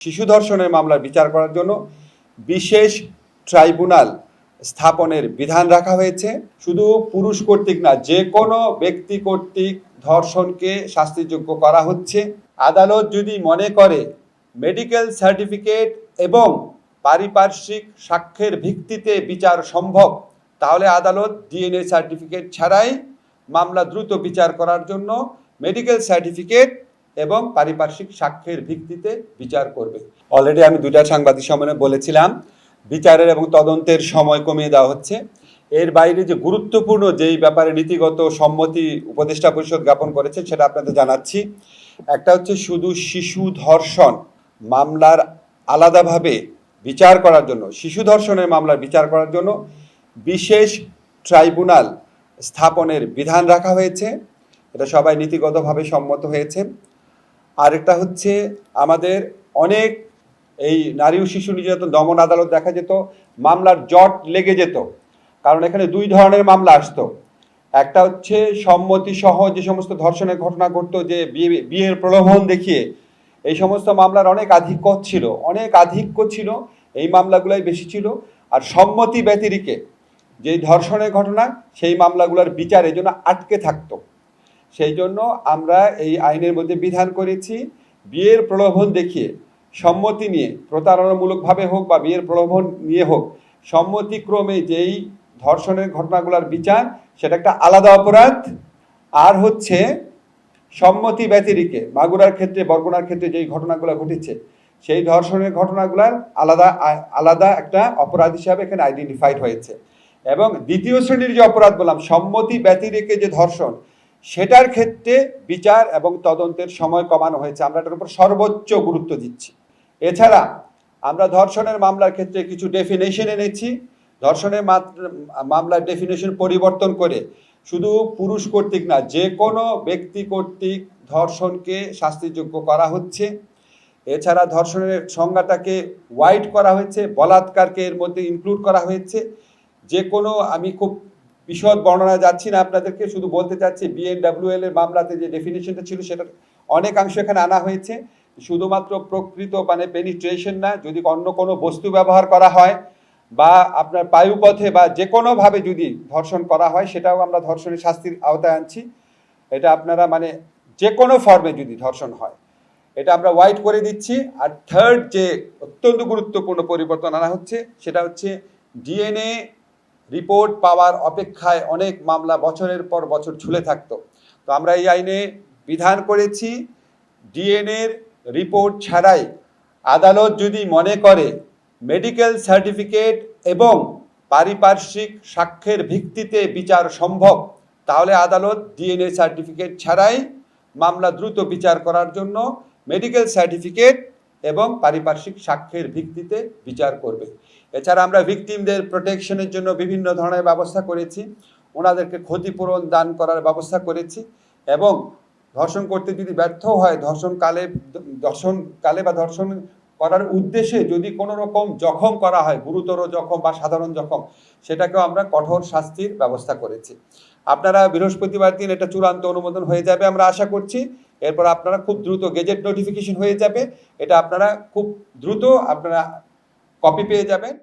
শিশু ধর্ষণের মামলার বিচার করার জন্য বিশেষ ট্রাইব্যুনাল স্থাপনের বিধান রাখা হয়েছে। শুধু পুরুষ কর্তৃক না, যে কোনো ব্যক্তি কর্তৃক ধর্ষণকে শাস্তিযোগ্য করা হচ্ছে। আদালত যদি মনে করে মেডিকেল সার্টিফিকেট এবং পারিপার্শ্বিক সাক্ষ্যের ভিত্তিতে বিচার সম্ভব, তাহলে আদালত ডিএনএ সার্টিফিকেট ছাড়াই মামলা দ্রুত বিচার করার জন্য মেডিকেল সার্টিফিকেট এবং পারিপার্শ্বিক সাক্ষ্যের ভিত্তিতে বিচার করবে। অলরেডি আমি দুইটা সাংবাদিক সম্মেলনে বলেছিলাম, বিচারের এবং তদন্তের সময় কমিয়ে দেওয়া হচ্ছে। এর বাইরে যে গুরুত্বপূর্ণ যেই ব্যাপারে নীতিগত সম্মতি উপদেষ্টা পরিষদ জ্ঞাপন করেছে সেটা আপনাদের জানাচ্ছি। একটা হচ্ছে শুধু শিশু ধর্ষণ মামলার আলাদাভাবে বিচার করার জন্য, শিশু ধর্ষণের মামলার বিচার করার জন্য বিশেষ ট্রাইব্যুনাল স্থাপনের বিধান রাখা হয়েছে। এটা সবাই নীতিগতভাবে সম্মত হয়েছে। আরেকটা হচ্ছে আমাদের অনেক এই নারী ও শিশু নির্যাতন দমন আদালত দেখা যেত মামলার জট লেগে যেত, কারণ এখানে দুই ধরনের মামলা আসতো। একটা হচ্ছে সম্মতি সহ যে সমস্ত ধর্ষণের ঘটনা ঘটতো, যে বিয়ের প্রলোভন দেখিয়ে, এই সমস্ত মামলার অনেক আধিক্য ছিল, এই মামলাগুলাই বেশি ছিল। আর সম্মতি ব্যতিরেকে যেই ধর্ষণের ঘটনা, সেই মামলাগুলোর বিচারের জন্য আটকে থাকতো। সেই জন্য আমরা এই আইনের মধ্যে বিধান করেছি, বিয়ের প্রলোভন দেখিয়ে সম্মতি নিয়ে, প্রতারণামূলকভাবে হোক বা বিয়ের প্রলোভন নিয়ে হোক, সম্মতিক্রমে যেই ধর্ষণের ঘটনাগুলোর বিচার, সেটা একটা আলাদা অপরাধ। আর হচ্ছে সম্মতি ব্যতিরেকে মাগুরার ক্ষেত্রে, বরগুনার ক্ষেত্রে যেই ঘটনাগুলো ঘটেছে, সেই ধর্ষণের ঘটনাগুলার আলাদা একটা অপরাধ হিসাবে এখানে আইডেন্টিফাইড হয়েছে। এবং দ্বিতীয় শ্রেণীর যে অপরাধ বললাম, সম্মতি ব্যতিরেকে যে ধর্ষণ, সেটার ক্ষেত্রে বিচার এবং তদন্তের সময় কমানো হয়েছে। আমরা এটার উপর সর্বোচ্চ গুরুত্ব দিচ্ছি। এছাড়া আমরা ধর্ষণের মামলার ক্ষেত্রে কিছু ডেফিনেশন এনেছি। ধর্ষণের মামলার ডেফিনেশন পরিবর্তন করে শুধু পুরুষ কর্তৃক না, যে কোনো ব্যক্তি কর্তৃক ধর্ষণকে শাস্তিযোগ্য করা হচ্ছে। এছাড়া ধর্ষণের সংজ্ঞাটাকে ওয়াইড করা হয়েছে, বলাৎকারকে এর মধ্যে ইনক্লুড করা হয়েছে। যে কোনো, আমি খুব বিশদ বর্ণনা যাচ্ছি না, আপনাদেরকে শুধু বলতে চাচ্ছি, বিএনডব্লিউএল এর মামলাতে যে ডেফিনেশনটা ছিল সেটার অনেকাংশ এখানে আনা হয়েছে। শুধুমাত্র প্রকৃত মানে পেনিট্রেশন না, যদি অন্য কোনো বস্তু ব্যবহার করা হয় বা আপনার বায়ুপথে বা যে কোনোভাবে যদি ধর্ষণ করা হয়, সেটাও আমরা ধর্ষণের শাস্তির আওতায় আনছি। এটা আপনারা মানে যে কোনো ফর্মে যদি ধর্ষণ হয়, এটা আমরা ওয়াইড করে দিচ্ছি। আর থার্ড যে অত্যন্ত গুরুত্বপূর্ণ পরিবর্তন আনা হচ্ছে, সেটা হচ্ছে ডিএনএ রিপোর্ট পাওয়ার অপেক্ষায় অনেক মামলা বছরের পর বছর ঝুলে থাকতো। তো আমরা এই আইনে বিধান করেছি, ডিএনএর রিপোর্ট ছাড়াই আদালত যদি মনে করে মেডিকেল সার্টিফিকেট এবং পারিপার্শ্বিক সাক্ষ্যের ভিত্তিতে বিচার সম্ভব, তাহলে আদালত ডিএনএ সার্টিফিকেট ছাড়াই মামলা দ্রুত বিচার করার জন্য মেডিকেল সার্টিফিকেট এবং পারিপার্শ্বিক সাক্ষ্যের ভিত্তিতে বিচার করবে। এছাড়া আমরা ভিকটিমদের প্রোটেকশনের জন্য বিভিন্ন ধরনের ব্যবস্থা করেছি, ওনাদেরকে ক্ষতিপূরণ দান করার ব্যবস্থা করেছি। এবং ধর্ষণ করতে যদি ব্যর্থ হয়, ধর্ষণকালে বা ধর্ষণ করার উদ্দেশ্যে যদি কোনো রকম জখম করা হয়, গুরুতর জখম বা সাধারণ জখম, সেটাকেও আমরা কঠোর শাস্তির ব্যবস্থা করেছি। আপনারা বৃহস্পতিবার দিন এটা চূড়ান্ত অনুমোদন হয়ে যাবে আমরা আশা করছি। এরপর আপনারা খুব দ্রুত গেজেট নোটিফিকেশন হয়ে যাবে, এটা আপনারা খুব দ্রুত আপনারা কপি পেয়ে যাবেন।